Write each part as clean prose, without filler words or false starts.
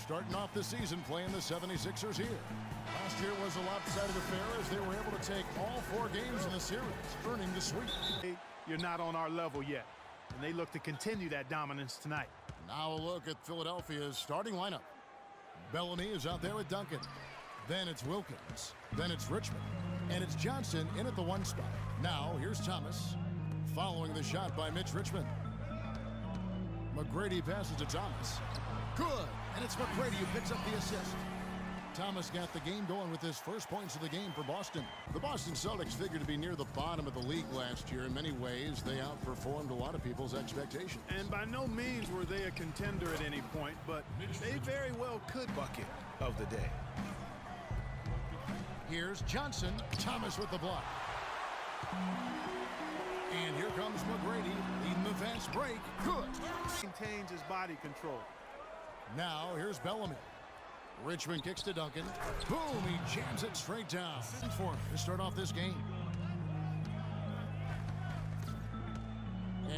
starting off the season playing the 76ers here. Last year was a lopsided affair as they were able to take all 4 games in the series, earning the sweep. You're not on our level yet, and they look to continue that dominance tonight. Now a look at Philadelphia's starting lineup. Bellamy is out there with Duncan. Then it's Wilkins. Then it's Richmond. And it's Johnson in at the 1 spot. Now here's Thomas, following the shot by Mitch Richmond. McGrady passes to Thomas. Good, and it's McGrady who picks up the assist. Thomas got the game going with his first points of the game for Boston. The Boston Celtics figured to be near the bottom of the league last year. In many ways, they outperformed a lot of people's expectations. And by no means were they a contender at any point, but they very well could bucket of the day. Here's Johnson. Thomas with the block. And here comes McGrady leading the fast break. Good. Maintains his body control. Now here's Bellamy. Richmond kicks to Duncan. Boom, he jams it straight down. For him to start off this game.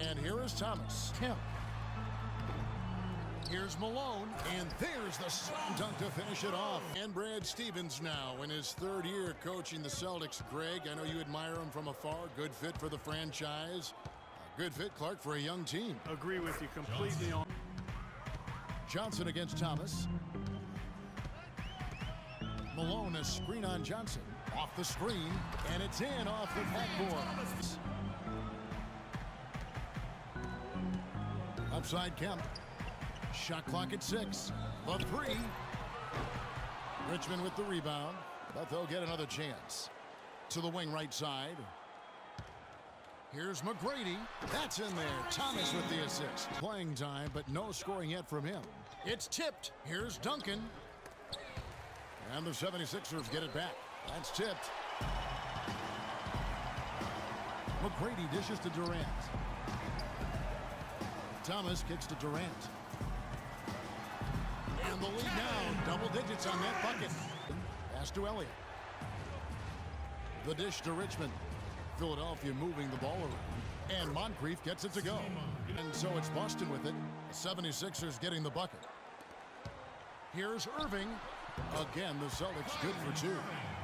And here is Thomas. Kemp. Here's Malone, and there's the slam dunk to finish it off. And Brad Stevens now in his 3rd year coaching the Celtics. Greg, I know you admire him from afar. Good fit for the franchise. Good fit, Clark, for a young team. Agree with you completely on. Johnson against Thomas. Malone, a screen on Johnson. Off the screen, and it's in off the backboard. Upside Kemp. Shot clock at 6. The 3. Richmond with the rebound, but they'll get another chance. To the wing right side. Here's McGrady. That's in there. Thomas with the assist. Playing time, but no scoring yet from him. It's tipped. Here's Duncan. And the 76ers get it back. That's tipped. McGrady dishes to Durant. Thomas kicks to Durant. And the lead now, double digits on that bucket. Pass to Elliott. The dish to Richmond. Philadelphia moving the ball around. And Moncrief gets it to go. And so it's Boston with it. The 76ers getting the bucket. Here's Irving. Again, the Celtics good for 2.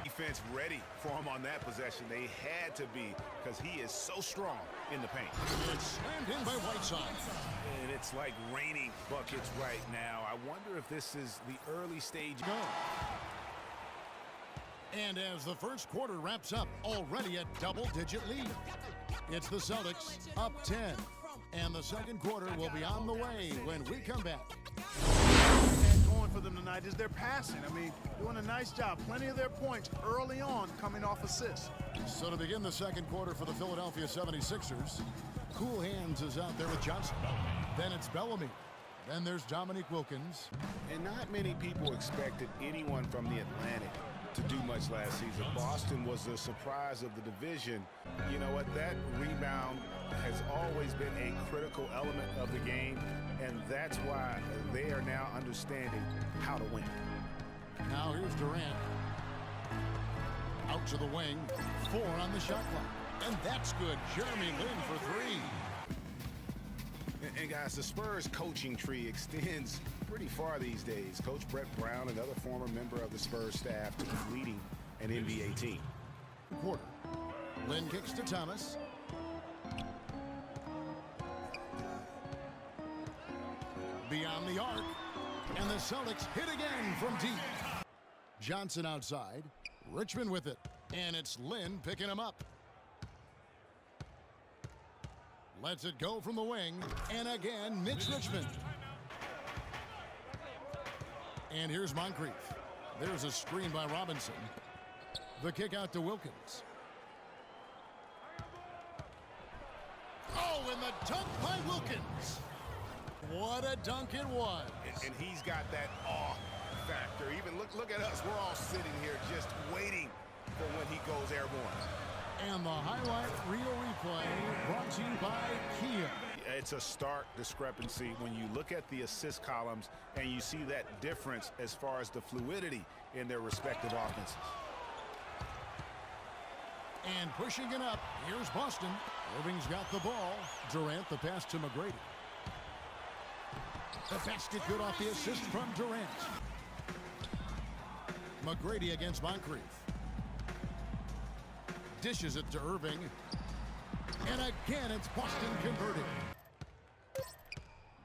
Defense ready for him on that possession. They had to be because he is so strong in the paint. It's slammed in by Whiteside. And it's like raining buckets right now. I wonder if this is the early stage. Go. And as the first quarter wraps up, already a double-digit lead. It's the Celtics up 10. And the second quarter will be on the way when we come back. And going for them tonight is their passing. I mean, doing a nice job. Plenty of their points early on coming off assists. So to begin the second quarter for the Philadelphia 76ers, Cool Hands is out there with Johnson. Then it's Bellamy. Then there's Dominique Wilkins. And not many people expected anyone from the Atlantic to do much last season. Boston was the surprise of the division. You know what? That rebound has always been a critical element of the game, and that's why they are now understanding how to win. Now here's Durant. Out to the wing. 4 on the shot clock. And that's good. Jeremy Lin for 3. And guys, the Spurs coaching tree extends pretty far these days. Coach Brett Brown, another former member of the Spurs staff, is leading an NBA team. Quarter. Lin kicks to Thomas. Beyond the arc. And the Celtics hit again from deep. Johnson outside. Richmond with it. And it's Lin picking him up. Lets it go from the wing. And again, Mitch Richmond. And here's Moncrief. There's a screen by Robinson. The kick out to Wilkins. Oh, and the dunk by Wilkins. What a dunk it was. And he's got that awe factor. Even look at us. We're all sitting here just waiting for when he goes airborne. And the highlight reel replay brought to you by Kia. It's a stark discrepancy when you look at the assist columns and you see that difference as far as the fluidity in their respective offenses. And pushing it up, here's Boston. Irving's got the ball. Durant the pass to McGrady. The basket good off the assist from Durant. McGrady against Moncrief. Dishes it to Irving. And again, it's Boston converting.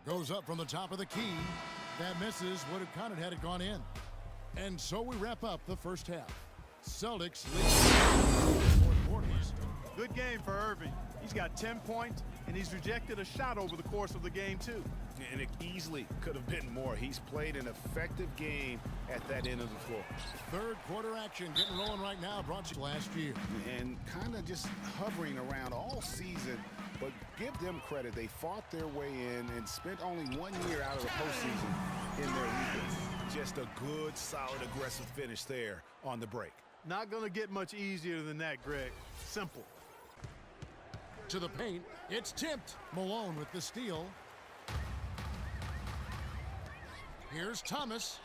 Goes up from the top of the key. That misses. Would have counted had it gone in. And so we wrap up the first half. Celtics lead fourth quarters. Good game for Irving. He's got 10 points, and he's rejected a shot over the course of the game, too. And it easily could have been more. He's played an effective game at that end of the floor. Third quarter action getting rolling right now. Brought to you last year. And kind of just hovering around all season. But give them credit. They fought their way in and spent only 1 year out of the postseason in their rebuild. Just a good, solid, aggressive finish there on the break. Not going to get much easier than that, Greg. Simple. To the paint, it's tipped. Malone with the steal. Here's Thomas.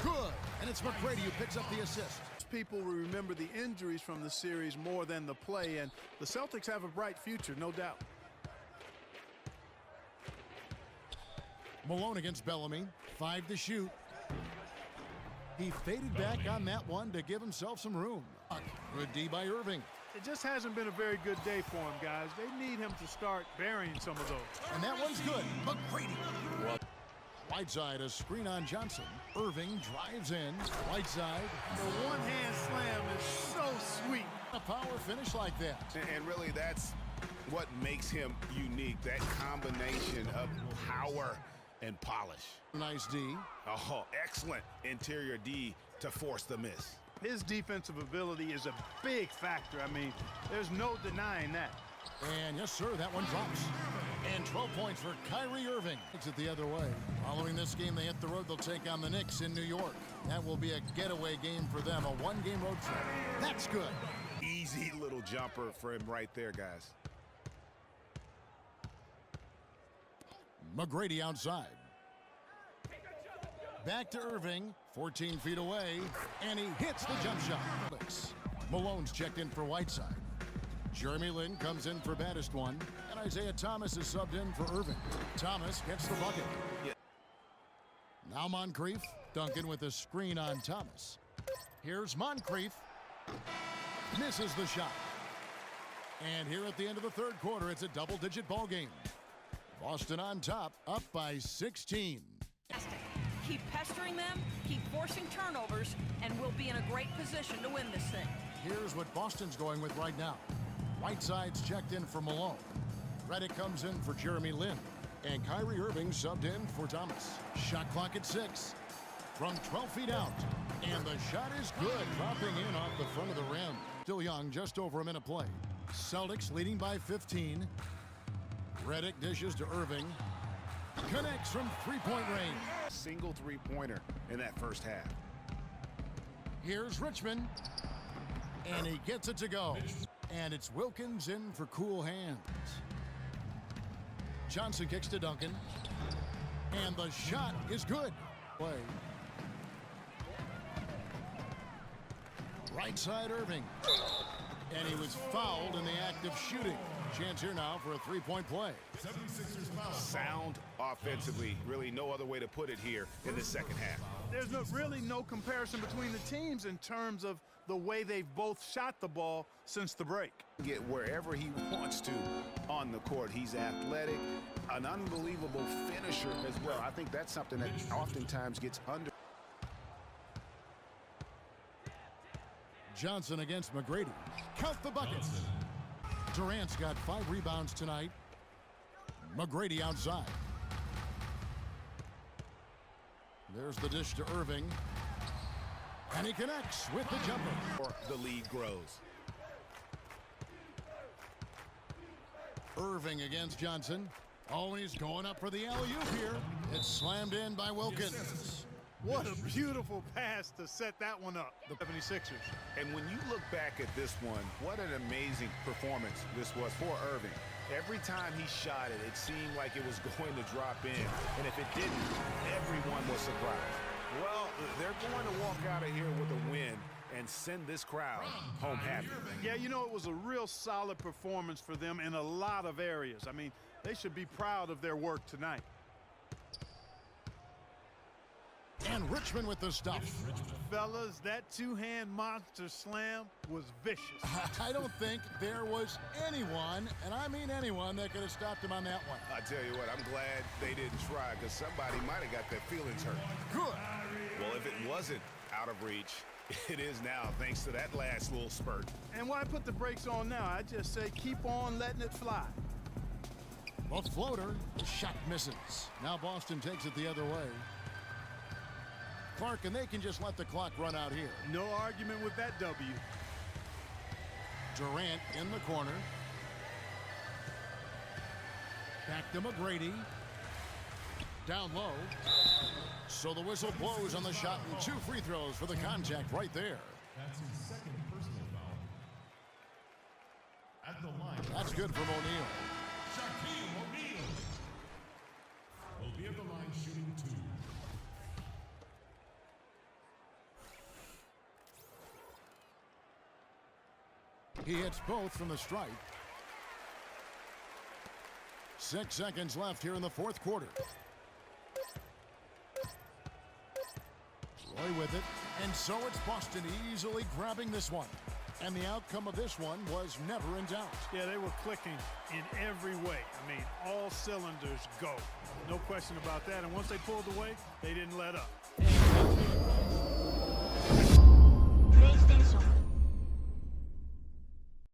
Good. And it's McGrady who picks up the assist. People will remember the injuries from the series more than the play, and the Celtics have a bright future, no doubt. Malone against Bellamy. 5 to shoot. He faded back on that one to give himself some room. Good D by Irving. It just hasn't been a very good day for him, guys. They need him to start burying some of those. And that one's good. McGrady. Whiteside, a screen on Johnson. Irving drives in. Whiteside. The one-hand slam is so sweet. A power finish like that. And really, that's what makes him unique. That combination of power and polish. Nice D. Oh, excellent interior D to force the miss. His defensive ability is a big factor. I mean, there's no denying that. And yes, sir, that one drops. And 12 points for Kyrie Irving. Takes it the other way. Following this game, they hit the road. They'll take on the Knicks in New York. That will be a getaway game for them, a one-game road trip. That's good. Easy little jumper for him right there, guys. McGrady outside. Back to Irving, 14 feet away, and he hits the jump shot. Malone's checked in for Whiteside. Jeremy Lin comes in for baddest one, and Isaiah Thomas is subbed in for Irving. Thomas gets the bucket. Yeah. Now Moncrief, Duncan with a screen on Thomas. Here's Moncrief. Misses the shot. And here at the end of the third quarter, it's a double-digit ball game. Boston on top, up by 16. Keep pestering them, keep forcing turnovers, and we'll be in a great position to win this thing. Here's what Boston's going with right now. Whiteside's checked in for Malone. Redick comes in for Jeremy Lin. And Kyrie Irving subbed in for Thomas. Shot clock at 6. From 12 feet out. And the shot is good, dropping in off the front of the rim. Still young, just over a minute play. Celtics leading by 15. Redick dishes to Irving. Connects from three-point range. Single three-pointer in that first half. Here's Richmond. And he gets it to go. And it's Wilkins in for cool hands. Johnson kicks to Duncan. And the shot is good. Play. Right side Irving. And he was fouled in the act of shooting. Chance here now for a three-point play. Sound offensively. Really no other way to put it here in the second half. There's really no comparison between the teams in terms of the way they've both shot the ball since the break. Get wherever he wants to on the court. He's athletic, an unbelievable finisher as well. I think that's something that oftentimes gets under. Johnson against McGrady. Count the buckets. Durant's got 5 rebounds tonight. McGrady outside. There's the dish to Irving. And he connects with the jumper. The lead grows. Irving against Johnson. Always going up for the alley-oop here. It's slammed in by Wilkins. What a beautiful pass to set that one up. The 76ers. And when you look back at this one, what an amazing performance this was for Irving. Every time he shot it, it seemed like it was going to drop in. And if it didn't, everyone was surprised. Well, they're going to walk out of here with a win and send this crowd home happy. Yeah, you know, it was a real solid performance for them in a lot of areas. I mean, they should be proud of their work tonight. And Richmond with the stuff. Fellas, that two-hand monster slam was vicious. I don't think there was anyone, and I mean anyone, that could have stopped him on that one. I tell you what, I'm glad they didn't try, because somebody might have got their feelings hurt. Good. Well, if it wasn't out of reach, it is now, thanks to that last little spurt. And why put the brakes on now? I just say keep on letting it fly. The floater, the shot misses. Now Boston takes it the other way. Clark, and they can just let the clock run out here. No argument with that W. Durant in the corner. Back to McGrady. Down low. So the whistle blows on the shot, and 2 free throws for the contact right there. That's his second personal foul. At the line. That's good from O'Neal. Shaquille O'Neal will be at the line shooting 2. He hits both from the stripe. 6 seconds left here in the fourth quarter. Roy with it, and so it's Boston easily grabbing this one. And the outcome of this one was never in doubt. Yeah, they were clicking in every way. I mean, all cylinders go. No question about that. And once they pulled away, they didn't let up.